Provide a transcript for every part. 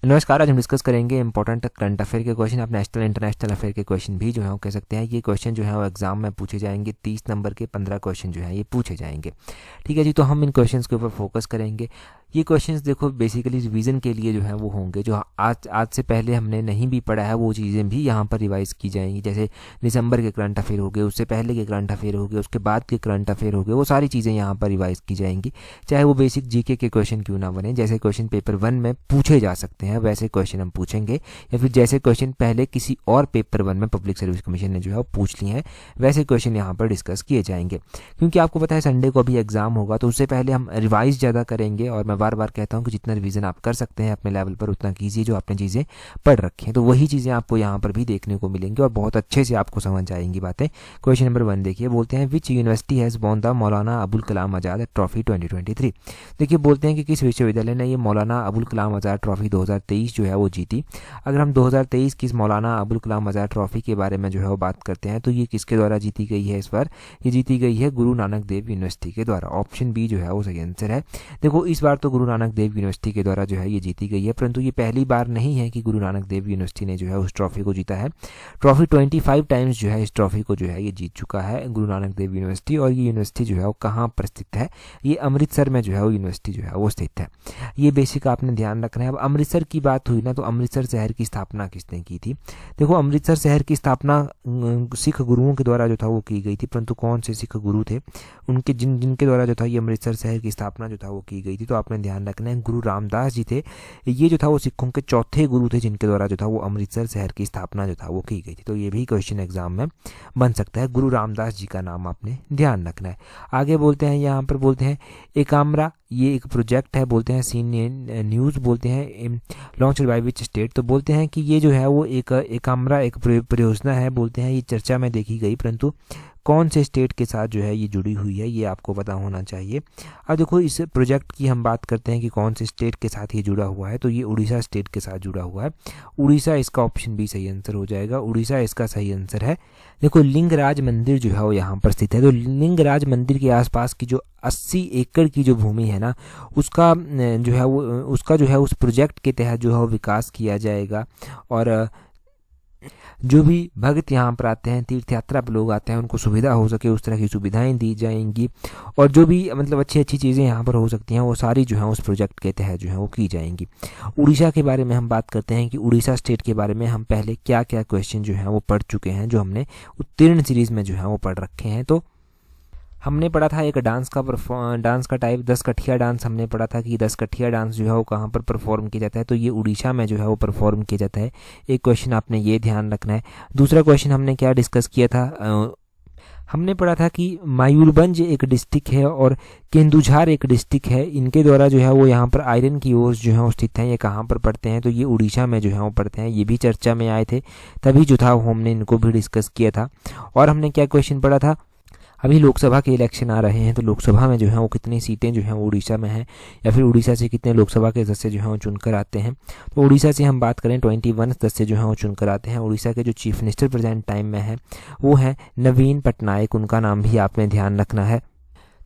नमस्कार। आज हम डिस्कस करेंगे इंपॉर्टेंट करंट अफेयर के क्वेश्चन। आप नेशनल इंटरनेशनल अफेयर के क्वेश्चन भी जो है वो कह सकते हैं। ये क्वेश्चन जो है वो एग्जाम में पूछे जाएंगे। 30 नंबर के 15 क्वेश्चन जो है ये पूछे जाएंगे। ठीक है जी, तो हम इन क्वेश्चंस के ऊपर फोकस करेंगे। ये क्वेश्चंस देखो बेसिकली रिवीजन के लिए जो है वो होंगे। जो आज से पहले हमने नहीं भी पढ़ा है वो चीज़ें भी यहाँ पर रिवाइज की जाएंगी। जैसे दिसंबर के करंट अफेयर हो गए, उससे पहले के करंट अफेयर हो गए, उसके बाद के करंट अफेयर हो गए, वो सारी चीज़ें यहाँ पर रिवाइज की जाएंगी। चाहे वो बेसिक जीके के क्वेश्चन क्यों ना बने, जैसे क्वेश्चन पेपर 1 में पूछे जा सकते हैं वैसे क्वेश्चन हम पूछेंगे, या फिर जैसे क्वेश्चन पहले किसी और पेपर 1 में पब्लिक सर्विस कमीशन ने जो है वो पूछ लिए हैं वैसे क्वेश्चन यहाँ पर डिस्कस किए जाएंगे। क्योंकि आपको पता है संडे को अभी एग्जाम होगा, तो उससे पहले हम रिवाइज ज़्यादा करेंगे। और मैं बार बार कहता हूँ कि जितना रिवीजन आप कर सकते हैं अपने लेवल पर उतना कीजिए, जो आपने चीज़ें पढ़ रखी हैं। तो वही चीज़ें आपको यहाँ पर भी देखने को मिलेंगी और बहुत अच्छे से आपको समझ आएंगी बातें। क्वेश्चन नंबर 1 देखिए, बोलते हैं which university has won the Maulana Abul Kalam Azad trophy 2023। देखिए बोलते हैं कि किस विश्वविद्यालय ने ये मौलाना अबुल कलाम आज़ाद ट्रॉफी 2023 जो है वो जीती। अगर हम 2023 की इस मौलाना अबुल कलाम आज़ाद ट्रॉफी के बारे में जो है वो बात करते हैं तो ये किसके द्वारा जीती गई है? इस बार ये जीती गई है गुरु नानक देव यूनिवर्सिटी के द्वारा। ऑप्शन बी जो है वो सही आंसर है। देखो इस बार तो गुरु नानक देव यूनिवर्सिटी के द्वारा जो है ये जीती गई है, परंतु ये पहली बार नहीं है कि गुरु नानक देव यूनिवर्सिटी ने जो है उस ट्रॉफी को जीता है। ट्रॉफी 25 टाइम्स जो है इस ट्रॉफी को जो है ये जीत चुका है गुरु नानक देव यूनिवर्सिटी। और ये यूनिवर्सिटी जो है वो कहाँ पर स्थित है? ये अमृतसर में जो है वो यूनिवर्सिटी जो है वो स्थित है। ये बेसिक आपने ध्यान रखना है। अब अमृतसर की बात हुई ना, तो अमृतसर शहर की स्थापना किसने की थी? देखो अमृतसर शहर की स्थापना सिख गुरुओं के द्वारा जो था वो की गई थी, परंतु कौन से सिख गुरु थे उनके जिनके द्वारा जो था ये अमृतसर शहर की स्थापना जो था वो की गई थी? तो आपने ध्यान रखना है गुरु रामदास जी थे। ये जो था वो सिखों के चौथे गुरु थे जिनके द्वारा जो था वो अमृतसर शहर की स्थापना जो था वो की गई थी। तो ये भी क्वेश्चन एग्जाम में बन सकता है। गुरु रामदास जी का नाम आपने ध्यान रखना है। आगे बोलते हैं, यहाँ पर बोलते हैं एकाम्रा, ये एक प्रोजेक्ट है। बोलते हैं सीन न्यूज़, बोलते हैं लॉन्च बाय विच स्टेट। तो बोलते हैं कि ये जो है वो एक एकाम्रा एक परियोजना है। बोलते हैं ये चर्चा में देखी गई, परंतु कौन से स्टेट के साथ जो है ये जुड़ी हुई है ये आपको पता होना चाहिए। अब देखो इस प्रोजेक्ट की हम बात करते हैं कि कौन से स्टेट के साथ ये जुड़ा हुआ है, तो ये उड़ीसा स्टेट के साथ जुड़ा हुआ है। उड़ीसा इसका ऑप्शन बी सही आंसर हो जाएगा। उड़ीसा इसका सही आंसर है। देखो लिंगराज मंदिर जो है वो यहाँ पर स्थित है। तो लिंगराज मंदिर के आसपास की जो 80 एकड़ की जो भूमि है ना, उसका जो है उस प्रोजेक्ट के तहत जो है वो विकास किया जाएगा। और जो भी भक्त यहाँ पर आते हैं, तीर्थ यात्रा पर लोग आते हैं, उनको सुविधा हो सके उस तरह की सुविधाएं दी जाएंगी। और जो भी मतलब अच्छी अच्छी चीज़ें यहाँ पर हो सकती हैं वो सारी जो है उस प्रोजेक्ट के तहत जो है वो की जाएंगी। उड़ीसा के बारे में हम बात करते हैं कि उड़ीसा स्टेट के बारे में हम पहले क्या क्या क्वेश्चन जो है वो पढ़ चुके हैं, जो हमने उत्तीर्ण सीरीज़ में जो है वो पढ़ रखे हैं। तो हमने पढ़ा था एक डांस का टाइप 10 कठिया डांस हमने पढ़ा था कि 10 कठिया डांस जो है वो कहाँ पर परफॉर्म किया जाता है, तो ये उड़ीसा में जो है वो परफॉर्म किया जाता है। एक क्वेश्चन आपने ये ध्यान रखना है। दूसरा क्वेश्चन हमने क्या डिस्कस किया था, हमने पढ़ा था कि मयूरभंज एक डिस्ट्रिक्ट है और केंदुझार एक डिस्ट्रिक्ट है। इनके द्वारा जो है वो यहाँ पर आयरन की ओर्स जो है स्थित हैं। ये कहाँ पर पढ़ते हैं? तो ये उड़ीसा में जो है वो पढ़ते हैं। ये भी चर्चा में आए थे, तभी जो था हमने इनको भी डिस्कस किया था। और हमने क्या क्वेश्चन पढ़ा था, अभी लोकसभा के इलेक्शन आ रहे हैं, तो लोकसभा में जो है वो कितनी सीटें जो हैं वो उड़ीसा में हैं, या फिर उड़ीसा से कितने लोकसभा के सदस्य जो हैं वो चुनकर आते हैं। तो उड़ीसा से हम बात करें 21 सदस्य जो हैं वो चुनकर आते हैं। उड़ीसा के जो चीफ मिनिस्टर प्रेजेंट टाइम में है वो है नवीन पटनायक, उनका नाम भी आपने ध्यान रखना है।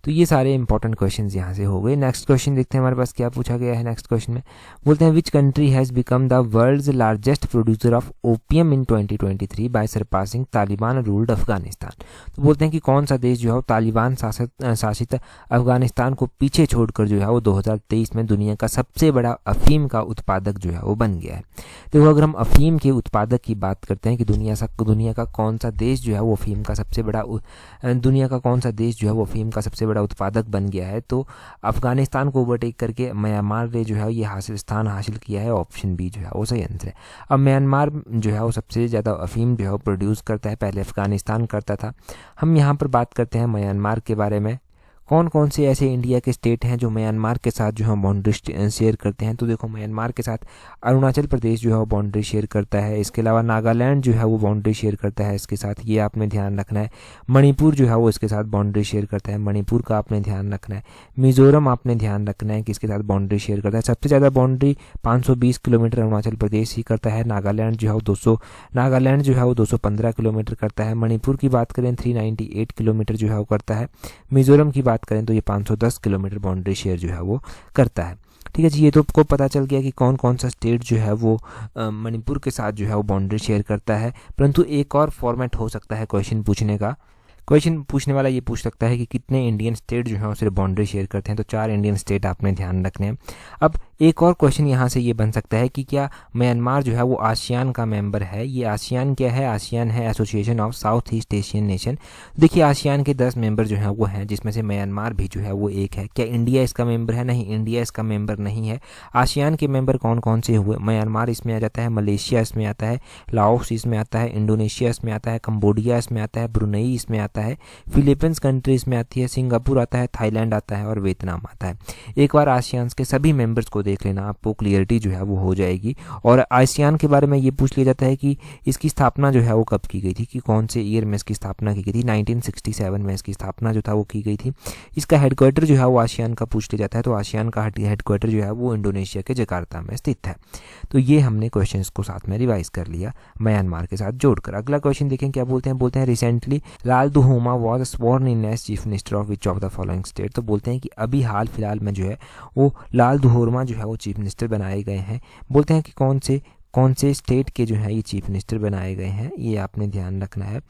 तो ये सारे इंपॉर्टेंट क्वेश्चंस यहाँ से हो गए। नेक्स्ट क्वेश्चन देखते हैं हमारे पास क्या पूछा गया है। नेक्स्ट क्वेश्चन में बोलते हैं which country has become the world's largest producer of opium in 2023 by surpassing Taliban ruled Afghanistan. तो बोलते हैं कि कौन सा देश जो है वो तालिबान शासित अफगानिस्तान को पीछे छोड़कर जो है वो 2023 में दुनिया का सबसे बड़ा अफीम का उत्पादक जो है वो बन गया है। देखो अगर हम अफीम के उत्पादक की बात करते हैं कि दुनिया का कौन सा देश जो है वो अफीम का सबसे बड़ा उत्पादक बन गया है, तो अफगानिस्तान को ओवरटेक करके म्यांमार ने जो है ये स्थान हासिल किया है। ऑप्शन बी जो है वो सही आंसर है। अब म्यांमार जो है वो सबसे ज़्यादा अफीम जो है वो प्रोड्यूस करता है, पहले अफगानिस्तान करता था। हम यहाँ पर बात करते हैं म्यांमार के बारे में। कौन कौन से ऐसे इंडिया के स्टेट हैं जो म्यांमार के साथ जो है बाउंड्री शेयर करते हैं? तो देखो म्यांमार के साथ अरुणाचल प्रदेश जो है वो बाउंड्री शेयर करता है। इसके अलावा नागालैंड जो है वो बाउंड्री शेयर करता है इसके साथ, ये आपने ध्यान रखना है। मणिपुर जो है वो इसके साथ बाउंड्री शेयर करता है, मणिपुर का आपने ध्यान रखना है। मिजोरम आपने ध्यान रखना है कि इसके साथ बाउंड्री शेयर करता है। सबसे ज़्यादा बाउंड्री 520 किलोमीटर अरुणाचल प्रदेश ही करता है। नागालैंड जो है वो 215 किलोमीटर करता है। मणिपुर की बात करें 398 किलोमीटर जो है वो करता है। मिजोरम की बात करें तो ये 510 किलोमीटर बाउंड्री शेयर जो है वो करता है। ठीक है जी। ये तो आपको पता चल गया कि कौन कौन सा स्टेट जो है वो मणिपुर के साथ जो है वो बाउंड्री शेयर करता है। परंतु एक और फॉर्मेट हो सकता है क्वेश्चन पूछने का। क्वेश्चन पूछने वाला ये पूछ सकता है कि कितने इंडियन स्टेट जो है सिर्फ बाउंड्री शेयर करते हैं, तो 4 इंडियन स्टेट आपने ध्यान रखने हैं। अब एक और क्वेश्चन यहाँ से ये बन सकता है कि क्या म्यांमार जो है वो आसियान का मेंबर है। ये आसियान क्या है? आसियान है association of south east Asian nation. देखिए आसियान के 10 मेंबर जो हैं वो हैं, जिसमें से म्यांमार भी जो है वो एक है। क्या इंडिया इसका मेंबर है? नहीं, इंडिया इसका मेंबर नहीं है। आसियान के मेंबर कौन कौन से हुए? म्यांमार इसमें आ जाता है, मलेशिया इसमें आता है, लाओस इसमें आता है, इंडोनेशिया इसमें आता है, कंबोडिया इसमें आता है, ब्रुनेई इसमें आता है, फिलीपींस कंट्री इसमें आती है, सिंगापुर आता है, थाईलैंड आता है और वियतनाम आता है। एक बार आसियान के सभी मेंबर्स को देख लेना, आपको क्लियरिटी जो है वो हो जाएगी। और आसियान के बारे में ये पूछ लिया जाता है कि इसकी स्थापना जो है वो कब की गई थी, कि कौन से ईयर में इसकी स्थापना की गई थी। 1967 में इसकी स्थापना जो था वो की गई थी। इसका हेडक्वार्टर जो है वो आसियान का पूछ लिया जाता है, तो आसियान का हेडक्वार्टर जो है वो इंडोनेशिया के जकार्ता में स्थित है। तो ये हमने क्वेश्चन को साथ में रिवाइज कर लिया म्यांमार के साथ जोड़कर। अगला क्वेश्चन देखें क्या बोलते हैं। बोलते हैं recently Lalduhoma was sworn in as chief minister of which of the following state. तो बोलते हैं कि अभी हाल फिलहाल में जो है वो लाल दुहोरमा जो है वो चीफ मिनिस्टर बनाए गए हैं। बोलते हैं कि कौन से स्टेट के जो है ये चीफ मिनिस्टर बनाए गए हैं, ये आपने ध्यान रखना है।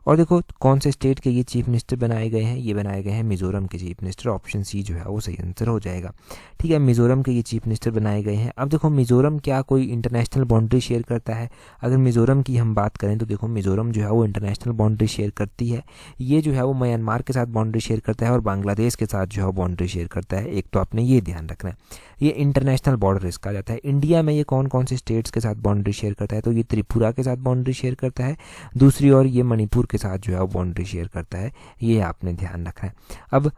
और देखो कौन से स्टेट के ये चीफ मिनिस्टर बनाए गए हैं, ये बनाए गए हैं मिजोरम के चीफ मिनिस्टर। ऑप्शन सी जो है वो सही आंसर हो जाएगा। ठीक है, मिजोरम के ये चीफ मिनिस्टर बनाए गए हैं। अब देखो मिजोरम क्या कोई इंटरनेशनल बाउंड्री शेयर करता है? अगर मिजोरम की हम बात करें तो देखो मिजोरम जो है वो इंटरनेशनल बाउंड्री शेयर करती है। ये जो है वो म्यांमार के साथ बाउंड्री शेयर करता है और बांग्लादेश के साथ जो है बाउंड्री शेयर करता है। एक तो आपने ये ध्यान रखना है, ये इंटरनेशनल बॉर्डर इसका जाता है। इंडिया में ये कौन कौन से स्टेट्स के साथ बाउंड्री शेयर करता है? तो ये त्रिपुरा के साथ बाउंड्री शेयर करता है। दूसरी ओर ये मणिपुर के साथ जो है वो बाउंड्री शेयर करता है। ये आपने ध्यान रखना है। अब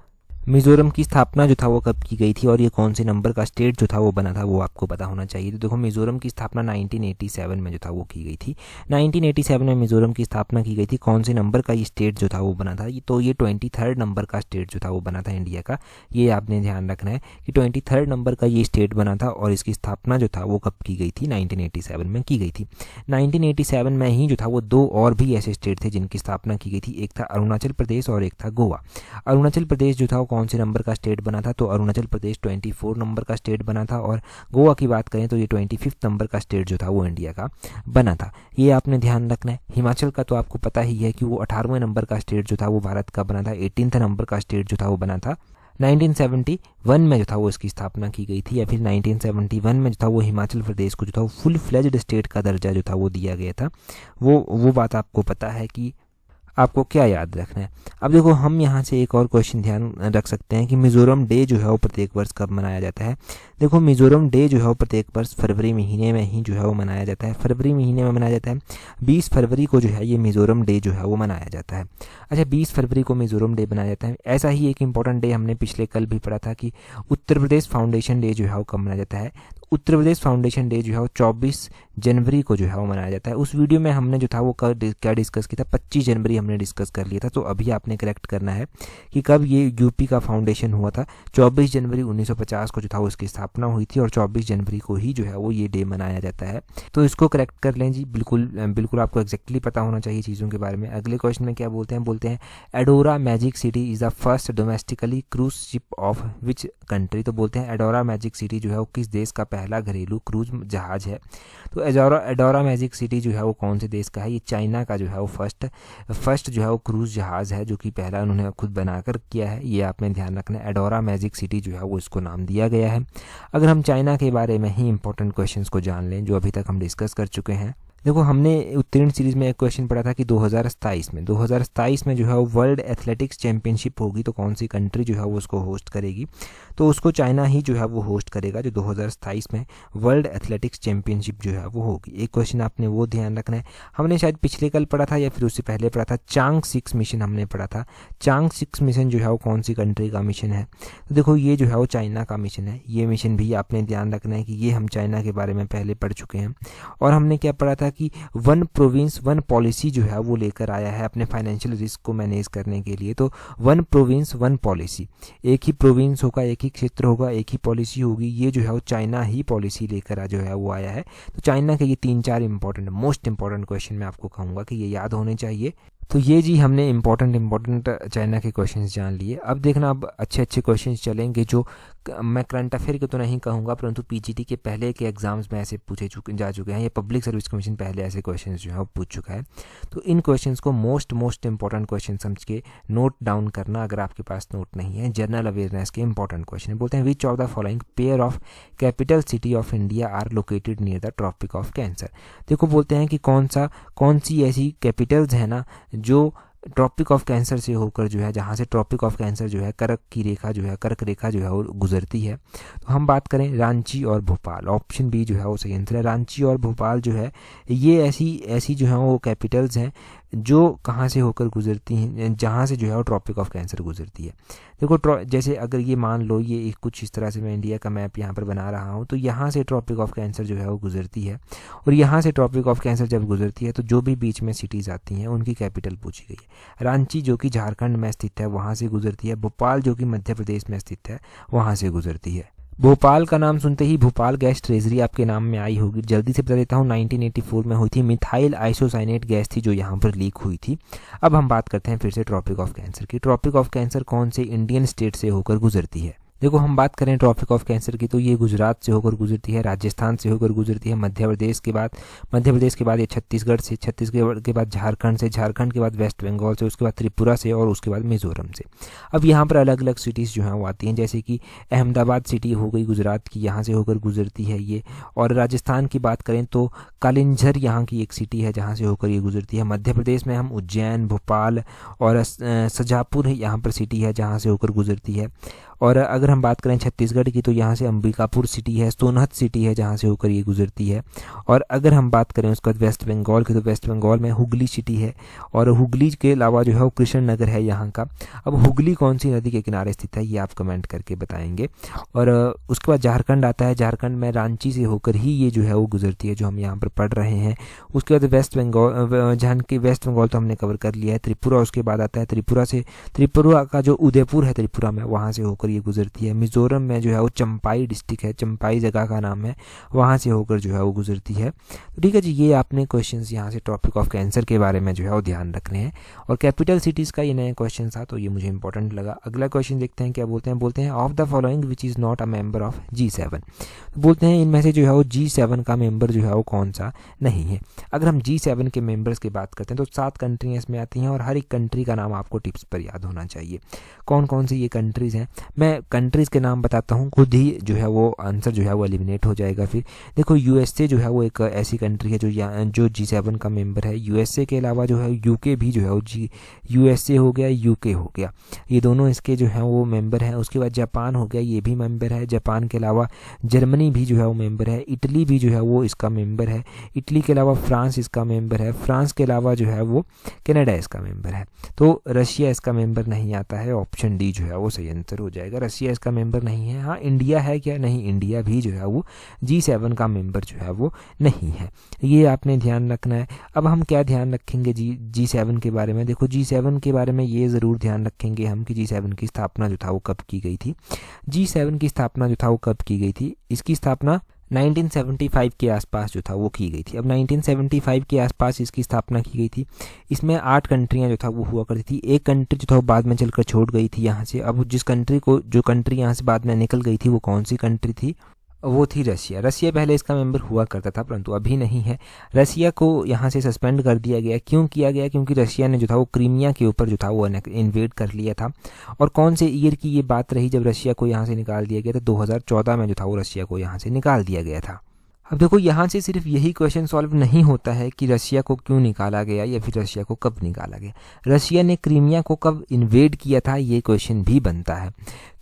मिजोरम की स्थापना जो था वो कब की गई थी और ये कौन से नंबर का स्टेट जो था वो बना था, वो आपको पता होना चाहिए। तो देखो मिजोरम की स्थापना 1987 में जो था वो की गई थी। 1987 में मिजोरम की स्थापना की गई थी। कौन से नंबर का ये स्टेट जो था वो बना था? तो ये 23rd नंबर का स्टेट जो था वो बना था इंडिया का। ये आपने ध्यान रखना है कि 23rd नंबर का ये स्टेट बना था और इसकी स्थापना जो था वो कब की गई थी? 1987 में की गई थी। 1987 में ही जो था वो 2 और भी ऐसे स्टेट थे जिनकी स्थापना की गई थी। एक था अरुणाचल प्रदेश और एक था गोवा। अरुणाचल प्रदेश जो था कौन से नंबर का स्टेट बना था? तो अरुणाचल प्रदेश 24 नंबर का स्टेट बना था। और गोवा की बात करें तो ये 25th नंबर का स्टेट जो था वो इंडिया का बना था। ये आपने ध्यान रखना है। हिमाचल का तो आपको पता ही है कि वो 18वें नंबर का स्टेट जो था वो भारत का बना था। 18th नंबर का स्टेट जो था वो बना था 1971 में जो था वो इसकी स्थापना की गई थी, या फिर 1971 में जो था वो हिमाचल प्रदेश को जो था वो फुल फ्लेज्ड स्टेट का दर्जा जो था वो दिया गया था। वो बात आपको पता है कि आपको क्या याद रखना है। अब देखो हम यहाँ से एक और क्वेश्चन ध्यान रख सकते हैं कि मिजोरम डे जो है वो प्रत्येक वर्ष कब मनाया जाता है। देखो मिजोरम डे जो है वो प्रत्येक वर्ष फरवरी महीने में ही जो है वो मनाया जाता है। फरवरी महीने में मनाया जाता है। 20 फरवरी को जो है ये मिजोरम डे जो है वो मनाया जाता है। अच्छा, 20 फरवरी को मिजोरम डे मनाया जाता है। ऐसा ही एक इंपॉर्टेंट डे हमने पिछले कल भी पढ़ा था कि उत्तर प्रदेश फाउंडेशन डे जो है वो कब मनाया जाता है। उत्तर प्रदेश फाउंडेशन डे जो है वो 24 जनवरी को जो है वो मनाया जाता है। उस वीडियो में हमने जो था वो क्या डिस्कस किया था? 25 जनवरी हमने डिस्कस कर लिया था। तो अभी आपने करेक्ट करना है कि कब ये यूपी का फाउंडेशन हुआ था। 24 जनवरी 1950 को जो था वो इसकी स्थापना हुई थी और 24 जनवरी को ही जो है वो ये डे मनाया जाता है। तो इसको करेक्ट कर लें जी। बिल्कुल आपको एग्जैक्टली पता होना चाहिए चीज़ों के बारे में। अगले क्वेश्चन में क्या बोलते हैं? Adora Magic City is the first domestically cruise ship of which country. तो बोलते हैं एडोरा मैजिक सिटी जो है वो किस देश का पहला घरेलू क्रूज जहाज है। तो एडोरा मैजिक सिटी जो है वो कौन से देश का है? ये चाइना का जो है वो फर्स्ट जो है वो क्रूज जहाज है, जो कि पहला उन्होंने खुद बनाकर किया है। ये आपने ध्यान रखना है। एडोरा मैजिक सिटी जो है वो इसको नाम दिया गया है। अगर हम चाइना के बारे में ही इंपॉर्टेंट क्वेश्चंस को जान लें जो अभी तक हम डिस्कस कर चुके हैं। देखो हमने उत्तीर्ण सीरीज में एक क्वेश्चन पढ़ा था कि 2027 में जो है वो वर्ल्ड एथलेटिक्स चैंपियनशिप होगी, तो कौन सी कंट्री जो है वो उसको होस्ट करेगी? तो उसको चाइना ही जो है वो होस्ट करेगा, जो 2027 में वर्ल्ड एथलेटिक्स चैंपियनशिप जो है वो होगी। एक क्वेश्चन आपने वो ध्यान रखना है। हमने शायद पिछले कल पढ़ा था या फिर उससे पहले पढ़ा था, चांग 6 मिशन हमने पढ़ा था। चांग 6 मिशन जो है वो कौन सी कंट्री का मिशन है? तो देखो ये जो है वो चाइना का मिशन है। ये मिशन भी आपने ध्यान रखना है कि ये हम चाइना के बारे में पहले पढ़ चुके हैं। और हमने क्या पढ़ा था कि 1 प्रोविंस 1 पॉलिसी जो है वो लेकर आया है अपने फाइनेंशियल रिस्क को मैनेज करने के लिए। तो 1 प्रोविंस 1 पॉलिसी, एक ही प्रोविंस होगा, एक ही क्षेत्र होगा, एक ही पॉलिसी होगी। ये जो है वो चाइना ही पॉलिसी लेकर जो है वो आया है। तो चाइना के ये 3-4 मोस्ट इंपॉर्टेंट क्वेश्चन मैं आपको कहूँगा कि ये याद होने चाहिए। तो ये जी हमने इम्पोर्टेंट चाइना के क्वेश्चंस जान लिए। अब देखना, अब अच्छे अच्छे क्वेश्चंस चलेंगे जो मैं करंट अफेयर के तो नहीं कहूँगा, परंतु पीजीटी के पहले के एग्जाम्स में ऐसे जा चुके हैं, ये पब्लिक सर्विस कमीशन पहले ऐसे क्वेश्चंस जो है वो पूछ चुका है। तो इन क्वेश्चंस को मोस्ट इंपॉर्टेंट क्वेश्चन समझ के नोट डाउन करना, अगर आपके पास नोट नहीं है। जनरल अवेयरनेस के इंपॉर्टेंट क्वेश्चन है। बोलते हैं which of the following pair of capital city of India are located near the tropic of cancer. देखो बोलते हैं कि कौन सी ऐसी कैपिटल्स है ना जो ट्रॉपिक ऑफ कैंसर से होकर जो है, जहाँ से ट्रॉपिक ऑफ कैंसर जो है कर्क रेखा जो है वो गुजरती है। तो हम बात करें रांची और भोपाल, ऑप्शन बी जो है वो सही आंसर है। रांची और भोपाल जो है ये ऐसी जो है वो कैपिटल्स हैं जो कहाँ से होकर गुजरती हैं, जहाँ से जो है वो ट्रॉपिक ऑफ कैंसर गुजरती है। देखो जैसे अगर ये मान लो ये कुछ इस तरह से मैं इंडिया का मैप यहाँ पर बना रहा हूँ, तो यहाँ से ट्रॉपिक ऑफ कैंसर जो है वो गुजरती है, और यहाँ से ट्रॉपिक ऑफ कैंसर जब गुजरती है तो जो भी बीच में सिटीज़ आती हैं उनकी कैपिटल पूछी गई है। रांची जो कि झारखंड में स्थित है वहाँ से गुजरती है, भोपाल जो कि मध्य प्रदेश में स्थित है वहाँ से गुजरती है। भोपाल का नाम सुनते ही भोपाल गैस ट्रेजरी आपके नाम में आई होगी। जल्दी से बता देता हूँ, 1984 में हुई थी, मिथाइल आइसोसाइनेट गैस थी जो यहाँ पर लीक हुई थी। अब हम बात करते हैं फिर से ट्रॉपिक ऑफ कैंसर की। ट्रॉपिक ऑफ कैंसर कौन से इंडियन स्टेट से होकर गुजरती है? देखो हम बात करें ट्रॉपिक ऑफ कैंसर की तो ये गुजरात से होकर गुजरती है, राजस्थान से होकर गुजरती है, मध्य प्रदेश के बाद ये छत्तीसगढ़ से, छत्तीसगढ़ के बाद झारखंड से, झारखंड के बाद वेस्ट बंगाल से, उसके बाद त्रिपुरा से और उसके बाद मिजोरम से। अब यहाँ पर अलग अलग सिटीज़ जो हैं वो आती हैं, जैसे कि अहमदाबाद सिटी हो गई गुजरात की, यहाँ से होकर गुजरती है ये। और राजस्थान की बात करें तो कालिंझर यहाँ की एक सिटी है जहाँ से होकर ये गुजरती है। मध्य प्रदेश में हम उज्जैन, भोपाल और शाजापुर यहाँ पर सिटी है जहाँ से होकर गुजरती है। और अगर हम बात करें छत्तीसगढ़ की तो यहाँ से अंबिकापुर सिटी है, सोनहत सिटी है जहाँ से होकर ये गुजरती है। और अगर हम बात करें उसके बाद वेस्ट बंगाल की तो वेस्ट बंगाल में हुगली सिटी है, और हुगली के अलावा जो है वो कृष्णनगर है यहाँ का। अब हुगली कौन सी नदी के किनारे स्थित है ये आप कमेंट करके बताएंगे। और उसके बाद झारखंड आता है, झारखंड में रांची से होकर ही ये जो है वो गुजरती है जो हम यहाँ पर पढ़ रहे हैं। उसके बाद वेस्ट बंगाल तो हमने कवर कर लिया है। त्रिपुरा उसके बाद आता है, त्रिपुरा का जो उदयपुर है त्रिपुरा में, वहाँ से होकर ये गुजरती है। मिजोरम में जो है वो चंपाई डिस्ट्रिक्ट है, चंपाई जगह का नाम है, वहाँ से होकर जो है वो गुजरती है। तो ठीक है जी, ये आपने क्वेश्चंस यहाँ से ट्रॉपिक ऑफ कैंसर के बारे में जो है वो ध्यान रखने हैं। और कैपिटल सिटीज़ का ये नया क्वेश्चन था तो ये मुझे इंपॉर्टेंट लगा। अगला क्वेश्चन देखते हैं क्या बोलते हैं of the following which is not a member of G7। बोलते हैं इनमें से जो है वो G7 का मेंबर जो है वो कौन सा नहीं है। अगर हम G7 के मेंबर्स की बात करते हैं तो 7 कंट्रियाँ इसमें आती हैं, और हर एक कंट्री का नाम आपको टिप्स पर याद होना चाहिए। कौन कौन सी ये कंट्रीज़ हैं, मैं कंट्रीज़ के नाम बताता हूँ, खुद ही जो है वो आंसर जो है वो एलिमिनेट हो जाएगा। फिर देखो USA जो है वो एक ऐसी कंट्री है जो G7 का मेंबर है। USA के अलावा जो है UK भी जो है वो USA हो गया, UK हो गया, ये दोनों इसके जो है वो मेंबर हैं। उसके बाद जापान हो गया, ये भी मेंबर है। जापान के अलावा जर्मनी भी जो है वो मेंबर है। इटली भी जो है वो इसका मेंबर है। इटली के अलावा फ्रांस इसका मेंबर है। फ्रांस के अलावा जो है वो कनाडा इसका मेंबर है। तो रशिया इसका मेंबर नहीं आता है, ऑप्शन डी जो है वो सही आंसर हो जाएगा। रशिया इसका मेंबर नहीं है। हाँ, इंडिया है क्या? नहीं, इंडिया भी जो है वो G7 का मेंबर जो है वो नहीं है। ये आपने ध्यान रखना है। अब हम क्या ध्यान रखेंगे G7 के बारे में? देखो G7 के बारे में ये ज़रूर ध्यान रखेंगे हम कि G7 की स्थापना जो था वो कब की गई थी। G7 की स्थापना जो था वो कब की गई थी? इसकी स्थापना 1975 के आसपास जो था वो की गई थी। अब 1975 के आसपास इसकी स्थापना की गई थी। इसमें 8 कंट्रियां जो था वो हुआ करती थी। एक कंट्री जो था वो बाद में चलकर छोड़ गई थी यहाँ से। अब जो कंट्री यहाँ से बाद में निकल गई थी वो कौन सी कंट्री थी? वो थी रशिया। रशिया पहले इसका मेंबर हुआ करता था परंतु अभी नहीं है। रशिया को यहाँ से सस्पेंड कर दिया गया। क्यों किया गया? क्योंकि रशिया ने जो था वो क्रीमिया के ऊपर जो था वो इन्वेड कर लिया था। और कौन से ईयर की ये बात रही जब रशिया को यहाँ से निकाल दिया गया था? 2014 में जो था वो रशिया को यहाँ से निकाल दिया गया था। अब देखो यहाँ से सिर्फ यही क्वेश्चन सॉल्व नहीं होता है कि रशिया को क्यों निकाला गया या फिर रशिया को कब निकाला गया। रशिया ने क्रीमिया को कब इन्वेड किया था ये क्वेश्चन भी बनता है।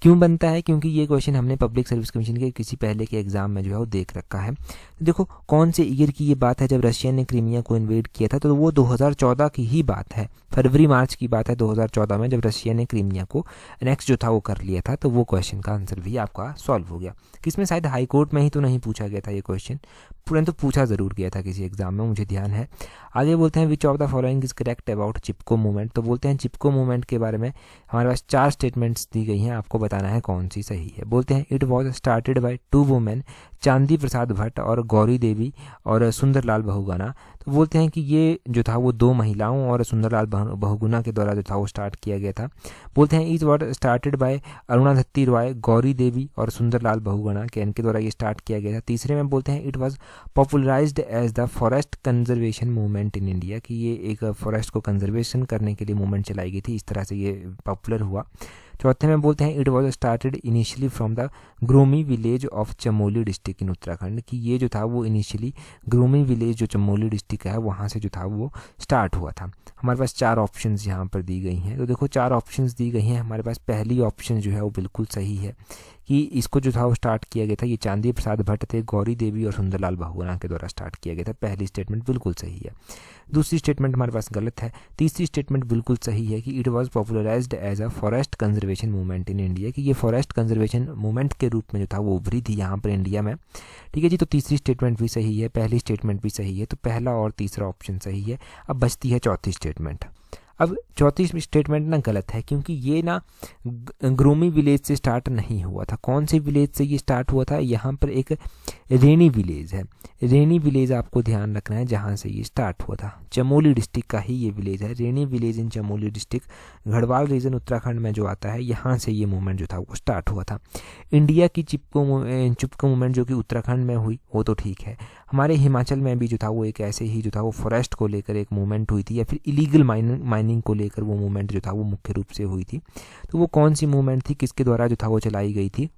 क्यों बनता है? क्योंकि ये क्वेश्चन हमने पब्लिक सर्विस कमीशन के किसी पहले के एग्जाम में जो है वो देख रखा है। तो देखो कौन से ईयर की ये बात है जब रशिया ने क्रीमिया को इन्वेड किया था, तो वो 2014 की ही बात है। फरवरी मार्च की बात है 2014 में, जब रशिया ने क्रीमिया को एनेक्स जो था वो कर लिया था। तो वो क्वेश्चन का आंसर भी आपका सॉल्व हो गया। किसमें? शायद हाई कोर्ट में ही तो नहीं पूछा गया था ये क्वेश्चन। क्वेश्चन, परंतु पूछा ज़रूर गया था किसी एग्जाम में, मुझे ध्यान है। आगे बोलते हैं which of the following is correct about Chipko movement. तो बोलते हैं चिपको मूवमेंट के बारे में हमारे पास 4 स्टेटमेंट्स दी गई हैं, आपको बताना है कौन सी सही है। बोलते हैं it was started by 2 women, चांदी प्रसाद भट्ट और गौरी देवी और सुंदरलाल बहुगुणा। तो बोलते हैं कि ये जो था वो 2 महिलाओं और सुंदरलाल बहुगुणा के द्वारा जो था वो स्टार्ट किया गया था। बोलते हैं is what started by Arundhati Roy, Gauri Devi और सुंदरलाल बहुगुणा के इनके द्वारा ये स्टार्ट किया गया था। तीसरे में बोलते हैं it was popularized as the forest conservation movement in India, कि ये एक फॉरेस्ट को कंजर्वेशन करने के लिए मूवमेंट चलाई गई थी, इस तरह से ये पॉपुलर हुआ। चौथे में बोलते हैं it was started initially from the ग्रोमी village of Chamoli district in Uttarakhand, कि ये जो था वो इनिशियली ग्रोमी विलेज जो चमोली डिस्ट्रिक्ट है वहाँ से जो था वो स्टार्ट हुआ था। हमारे पास 4 ऑप्शंस यहाँ पर दी गई हैं। तो देखो 4 ऑप्शंस दी गई हैं, हमारे पास पहली ऑप्शन जो है वो बिल्कुल सही है कि इसको जो था वो स्टार्ट किया गया था, ये चांदी प्रसाद भट्ट थे, गौरी देवी और सुंदरलाल बहुगुणा के द्वारा स्टार्ट किया गया था। पहली स्टेटमेंट बिल्कुल सही है। दूसरी स्टेटमेंट हमारे पास गलत है। तीसरी स्टेटमेंट बिल्कुल सही है कि it was popularized as a forest conservation movement in India, कि ये फॉरेस्ट कंजर्वेशन मूवमेंट के रूप में जो था वो उभरी थी यहाँ पर इंडिया में। ठीक है जी, तो तीसरी स्टेटमेंट भी सही है, पहली स्टेटमेंट भी सही है, तो पहला और तीसरा ऑप्शन सही है। अब बचती है चौथी स्टेटमेंट। अब चौथी स्टेटमेंट ना गलत है, क्योंकि ये ना ग्रोमी विलेज से स्टार्ट नहीं हुआ था। कौन से विलेज से ये स्टार्ट हुआ था? यहाँ पर एक रेनी विलेज है, रेनी विलेज आपको ध्यान रखना है, जहाँ से ये स्टार्ट हुआ था। चमोली डिस्ट्रिक्ट का ही ये विलेज है, Reni village in Chamoli district, Garhwal region Uttarakhand में जो आता है, यहाँ से ये मूवमेंट जो था वो स्टार्ट हुआ था। इंडिया की चिपको मूवमेंट जो कि उत्तराखंड में हुई वो तो ठीक है, हमारे हिमाचल में भी जो था वो एक ऐसे ही जो था वो फॉरेस्ट को लेकर एक मूवमेंट हुई थी, या फिर इलीगल माइनिंग को लेकर वो मूवमेंट जो था वो मुख्य रूप से हुई थी। तो वो कौन सी मूवमेंट थी, किसके द्वारा जो था वो चलाई गई थी?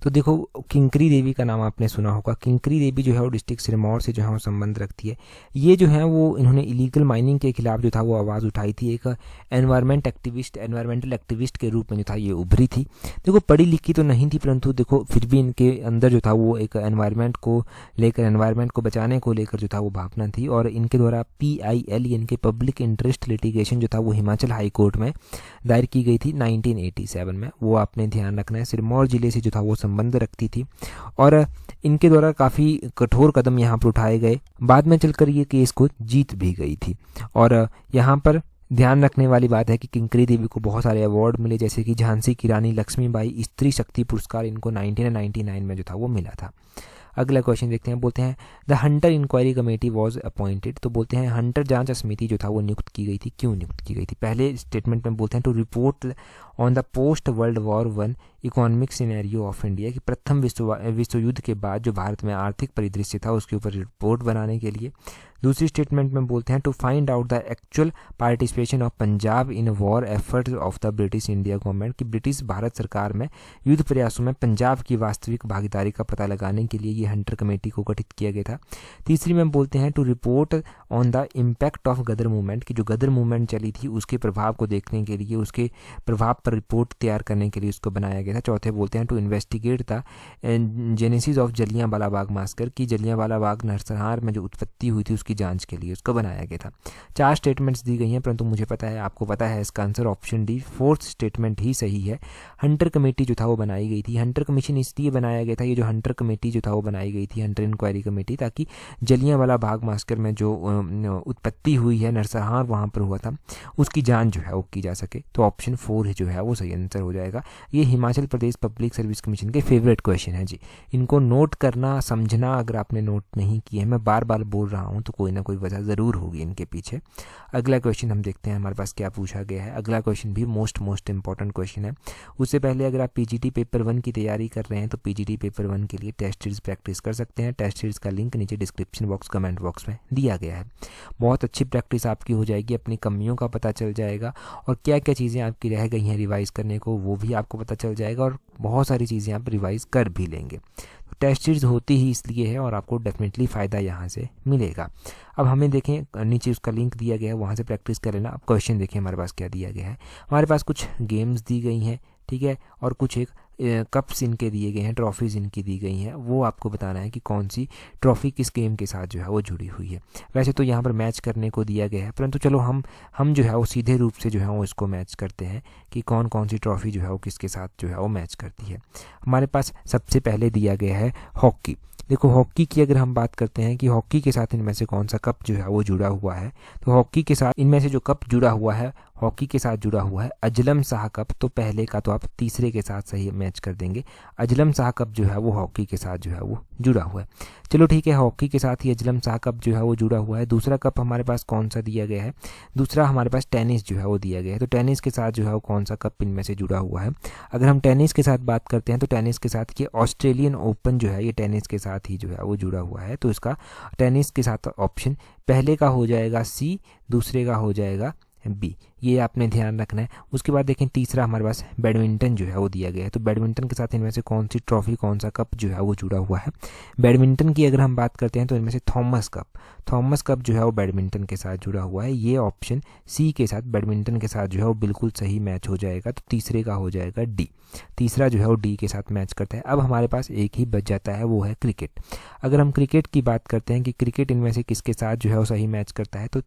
तो देखो किंकरी देवी का नाम आपने सुना होगा। किंकरी देवी जो है वो डिस्ट्रिक्ट सिरमौर से जो है वो संबंध रखती है। ये जो है वो इन्होंने इलीगल माइनिंग के खिलाफ जो था वो आवाज़ उठाई थी, एक एनवायरमेंटल एक्टिविस्ट के रूप में जो था ये उभरी थी। देखो पढ़ी लिखी तो नहीं थी, परंतु देखो फिर भी इनके अंदर जो था वो एक एनवायरमेंट को लेकर, एनवायरमेंट को बचाने को लेकर जो था वो भावना थी, और इनके द्वारा PIL यानी कि पब्लिक इंटरेस्ट लिटिगेशन जो था वो हिमाचल हाई कोर्ट में दायर की गई थी 1987 में। वो आपने ध्यान रखना है, सिरमौर जिले से जो था वो संबंध रखती थी, और इनके द्वारा काफ़ी कठोर कदम यहाँ पर उठाए गए। बाद में चलकर ये केस को जीत भी गई थी। और यहाँ पर ध्यान रखने वाली बात है कि किंकरी देवी को बहुत सारे अवार्ड मिले, जैसे कि झांसी की रानी लक्ष्मीबाई स्त्री शक्ति पुरस्कार इनको 1999 में जो था वो मिला था। अगला क्वेश्चन देखते हैं। बोलते हैं the Hunter inquiry committee was appointed. तो बोलते हैं हंटर जांच समिति जो था वो नियुक्त की गई थी। क्यों नियुक्त की गई थी? पहले स्टेटमेंट में बोलते हैं to report on the post world war 1 economic scenario of India, कि प्रथम विश्व युद्ध के बाद जो भारत में आर्थिक परिदृश्य था उसके ऊपर रिपोर्ट बनाने के लिए। दूसरी स्टेटमेंट में बोलते हैं to find out the actual participation of Punjab in war efforts of the British India government, कि ब्रिटिश भारत सरकार में युद्ध प्रयासों में पंजाब की वास्तविक भागीदारी का पता लगाने के लिए ये हंटर कमेटी को गठित किया गया था। तीसरी में बोलते हैं to report on the impact of Ghadar movement, की जो गदर मूवमेंट चली थी उसके प्रभाव को देखने के लिए, उसके प्रभाव पर रिपोर्ट तैयार करने के लिए उसको बनाया गया था। चौथे बोलते हैं to investigate the genesis of Jallianwala Bagh massacre, की जलियांवाला बाग नरसंहार में जो उत्पत्ति हुई थी उसकी जांच के लिए उसको बनाया गया था। 4 स्टेटमेंट्स दी गई हैं, परंतु मुझे पता है, आपको पता है इसका answer option D, 4th statement ही सही है। हंटर कमेटी जो था वो बनाई गई थी। हंटर कमीशन इसलिए बनाया गया था, ये जो हंटर कमेटी जो था वो बनाई गई थी, हंटर इंक्वायरी कमेटी, ताकि जलियांवाला बाग मास्कर में जो उत्पत्ति हुई है, नरसंहार वहाँ पर हुआ था, उसकी जांच जो है वो की जा सके। तो ऑप्शन 4 जो है वो सही आंसर हो जाएगा। ये Himachal Pradesh public service commission के फेवरेट क्वेश्चन है जी। इनको नोट करना, समझना, अगर आपने नोट नहीं किए हैं, मैं बार बार बोल रहा हूँ तो कोई ना कोई वजह ज़रूर होगी इनके पीछे। अगला क्वेश्चन हम देखते हैं हमारे पास क्या पूछा गया है। अगला क्वेश्चन भी मोस्ट इंपॉर्टेंट क्वेश्चन है। उससे पहले अगर आप PGT पेपर 1 की तैयारी कर रहे हैं तो PGT पेपर 1 के लिए टेस्ट सीरीज प्रैक्टिस कर सकते हैं। टेस्ट सीरीज का लिंक नीचे डिस्क्रिप्शन बॉक्स, कमेंट बॉक्स में दिया गया है। बहुत अच्छी प्रैक्टिस आपकी हो जाएगी, अपनी कमियों का पता चल जाएगा, और क्या क्या चीज़ें आपकी रह गई हैं रिवाइज़ करने को वो भी आपको पता चल जाएगा, और बहुत सारी चीज़ें आप रिवाइज़ कर भी लेंगे। तो टेस्ट सीरीज होती ही इसलिए है, और आपको डेफिनेटली फ़ायदा यहाँ से मिलेगा। अब हमें देखें, नीचे उसका लिंक दिया गया है, वहाँ से प्रैक्टिस कर लेना। अब क्वेश्चन देखें हमारे पास क्या दिया गया है। हमारे पास कुछ गेम्स दी गई हैं, ठीक है, और कुछ एक कप्स इनके दिए गए हैं, ट्रॉफीज़ इनकी दी गई हैं, वो आपको बताना है कि कौन सी ट्रॉफ़ी किस गेम के साथ जो है वो जुड़ी हुई है। वैसे तो यहाँ पर मैच करने को दिया गया है, परंतु चलो हम जो है वो सीधे रूप से जो है वो इसको मैच करते हैं कि कौन कौन सी ट्रॉफ़ी जो है वो किसके साथ जो है वो मैच करती है। हमारे पास सबसे पहले दिया गया है हॉकी। देखो हॉकी की अगर हम बात करते हैं कि हॉकी के साथ इनमें से कौन सा कप जो है वो जुड़ा हुआ है, तो हॉकी के साथ इनमें से जो कप जुड़ा हुआ है, हॉकी के साथ जुड़ा हुआ है अजलम शाह कप। तो पहले का तो आप तीसरे के साथ सही मैच कर देंगे। अजलम शाह कप जो है वो हॉकी के साथ जो है वो जुड़ा हुआ है। चलो ठीक है, हॉकी के साथ ही अजलम शाह कप जो है वो जुड़ा हुआ है। दूसरा कप हमारे पास कौन सा दिया गया है? दूसरा हमारे पास टेनिस जो है वो दिया गया है। तो टेनिस के साथ जो है वो कौन सा कप इनमें से जुड़ा हुआ है? अगर हम टेनिस के साथ बात करते हैं तो टेनिस के साथ ये ऑस्ट्रेलियन ओपन जो है ये टेनिस के साथ ही जो है वो जुड़ा हुआ है। तो इसका टेनिस के साथ ऑप्शन पहले का हो जाएगा सी, दूसरे का हो जाएगा बी, ये आपने ध्यान रखना है। उसके बाद देखें तीसरा हमारे पास बैडमिंटन जो है वो दिया गया है। तो बैडमिंटन के साथ इनमें से कौन सी ट्रॉफी, कौन सा कप जो है वो जुड़ा हुआ है? बैडमिंटन की अगर हम बात करते हैं तो इनमें से थॉमस कप जो है वो बैडमिंटन के साथ जुड़ा हुआ है। ये ऑप्शन सी के साथ बैडमिंटन के साथ जो है वो बिल्कुल सही मैच हो जाएगा। तो तीसरे का हो जाएगा डी, तीसरा जो है वो डी के साथ मैच करता है। अब हमारे पास एक ही बच जाता है, वो है क्रिकेट। अगर हम क्रिकेट की बात करते हैं कि क्रिकेट इनमें से किसके साथ जो है वो सही मैच करता है, तो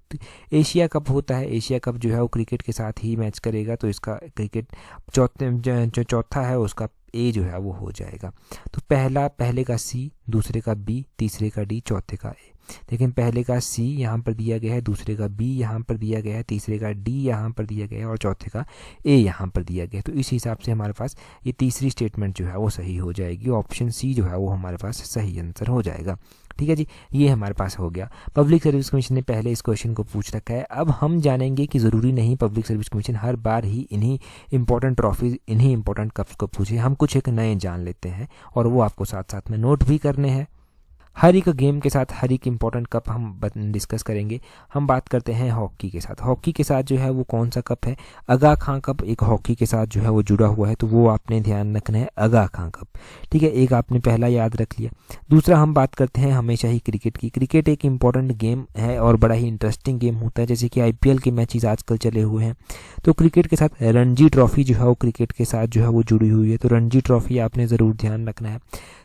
एशिया कप होता है। एशिया कप जो है वो क्रिकेट के साथ ही मैच करेगा। तो इसका क्रिकेट जो चौथा है उसका ए जो है वो हो जाएगा। तो पहले का सी, दूसरे का बी, तीसरे का डी, चौथे का ए। लेकिन पहले का सी यहाँ पर दिया गया है, दूसरे का बी यहाँ पर दिया गया है, तीसरे का डी यहाँ पर दिया गया है और चौथे का ए यहाँ पर दिया गया है। तो इस हिसाब से हमारे पास ये तीसरी स्टेटमेंट जो है वो सही हो जाएगी। ऑप्शन सी जो है वो हमारे पास सही आंसर हो जाएगा। ठीक है जी, ये हमारे पास हो गया। पब्लिक सर्विस कमीशन ने पहले इस क्वेश्चन को पूछ रखा है। अब हम जानेंगे कि ज़रूरी नहीं पब्लिक सर्विस कमीशन हर बार ही इन्हीं इंपॉर्टेंट ट्रॉफीज, इन्हीं इंपॉर्टेंट कप्स को पूछे। हम कुछ एक नए जान लेते हैं और वो आपको साथ साथ में नोट भी करने हैं। हर एक गेम के साथ हर एक इम्पॉर्टेंट कप हम डिस्कस करेंगे। हम बात करते हैं हॉकी के साथ। हॉकी के साथ जो है वो कौन सा कप है? आगा खां कप एक हॉकी के साथ जो है वो जुड़ा हुआ है। तो वो आपने ध्यान रखना है, आगा खां कप। ठीक है, एक आपने पहला याद रख लिया। दूसरा हम बात करते हैं हमेशा ही क्रिकेट की। क्रिकेट एक इम्पॉर्टेंट गेम है और बड़ा ही इंटरेस्टिंग गेम होता है। जैसे कि IPL के मैचेस आजकल चले हुए हैं, तो क्रिकेट के साथ रणजी ट्रॉफी जो है वो क्रिकेट के साथ जो है वो जुड़ी हुई है। तो रणजी ट्रॉफी आपने ज़रूर ध्यान रखना है।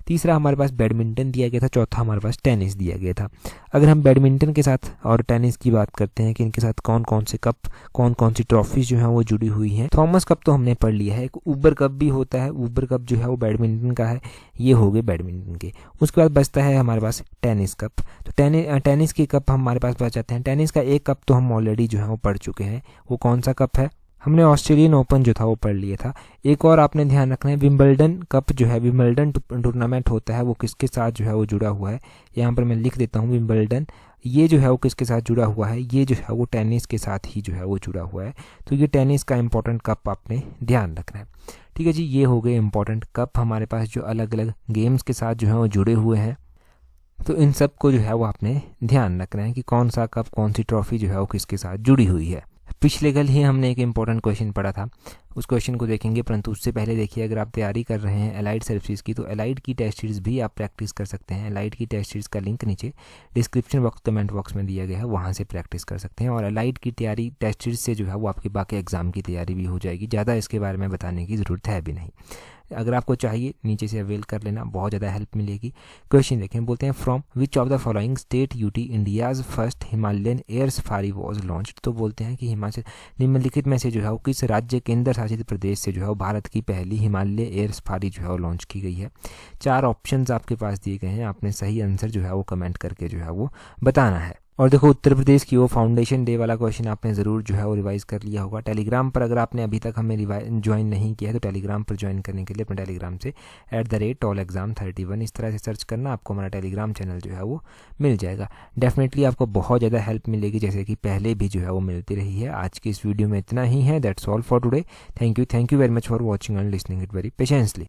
तीसरा हमारे पास बैडमिंटन दिया गया था, चौथा हमारे पास टेनिस दिया गया था। अगर हम बैडमिंटन के साथ और टेनिस की बात करते हैं कि इनके साथ कौन कौन से कप, कौन कौन सी ट्रॉफीज जो हैं वो जुड़ी हुई हैं। थॉमस कप तो हमने पढ़ लिया है। एक ऊबर कप भी होता है, ऊबर कप जो है वो बैडमिंटन का है। ये हो गए बैडमिंटन के। उसके बाद बचता है हमारे पास टेनिस कप। तो टेनिस के कप हमारे पास बच जाते हैं। टेनिस का एक कप तो हम ऑलरेडी जो है वो पढ़ चुके हैं। वो कौन सा कप है? हमने ऑस्ट्रेलियन ओपन जो था वो पढ़ लिया था। एक और आपने ध्यान रखना है, विंबलडन कप जो है, विंबलडन टूर्नामेंट होता है, वो किसके साथ जो है वो जुड़ा हुआ है? यहाँ पर मैं लिख देता हूँ विंबलडन। ये जो है वो किसके साथ जुड़ा हुआ है? ये जो है वो टेनिस के साथ ही जो है वो जुड़ा हुआ है। तो ये टेनिस का इंपॉर्टेंट कप आपने ध्यान रखना है। ठीक है जी, ये हो गए इंपॉर्टेंट कप हमारे पास जो अलग अलग गेम्स के साथ जो है वो जुड़े हुए हैं। तो इन सब को जो है वो आपने ध्यान रखना है कि कौन सा कप, कौन सी ट्रॉफी जो है वो किसके साथ जुड़ी हुई है। पिछले कल ही हमने एक इम्पॉर्टेंट क्वेश्चन पढ़ा था, उस क्वेश्चन को देखेंगे। परंतु उससे पहले देखिए, अगर आप तैयारी कर रहे हैं एलाइड सर्विसेज की, तो एलाइड की टेस्ट सीरीज़ भी आप प्रैक्टिस कर सकते हैं। एलाइड की टेस्ट सीरीज़ का लिंक नीचे डिस्क्रिप्शन बॉक्स, कमेंट बॉक्स में दिया गया है, वहाँ से प्रैक्टिस कर सकते हैं। और एलाइड की तैयारी टेस्ट सीरीज़ से जो है वो आपकी बाकी एग्जाम की तैयारी भी हो जाएगी। ज़्यादा इसके बारे में बताने की ज़रूरत है भी नहीं। अगर आपको चाहिए नीचे से अवेल कर लेना, बहुत ज़्यादा हेल्प मिलेगी। क्वेश्चन देखें, बोलते हैं from which of the following state UT India's first Himalayan air safari was launched. तो बोलते हैं कि हिमाचल निम्नलिखित में से जो है वो किस राज्य केंद्र शासित प्रदेश से जो है वो भारत की पहली हिमालय एयर सफारी जो है वो लॉन्च की गई है। 4 ऑप्शंस आपके पास दिए गए हैं, आपने सही आंसर जो है वो कमेंट करके जो है वो बताना है। और देखो, उत्तर प्रदेश की वो फाउंडेशन डे वाला क्वेश्चन आपने ज़रूर जो है वो रिवाइज़ कर लिया होगा। टेलीग्राम पर अगर आपने अभी तक हमें ज्वाइन नहीं किया है, तो टेलीग्राम पर ज्वाइन करने के लिए अपने टेलीग्राम से @tallexam31 इस तरह से सर्च करना, आपको हमारा टेलीग्राम चैनल जो है वो मिल जाएगा। डेफिनेटली आपको बहुत ज़्यादा हेल्प मिलेगी, जैसे कि पहले भी जो है वो मिलती रही है। आज की इस वीडियो में इतना ही है। That's all for today. Thank you very much for watching and listening it very patiently.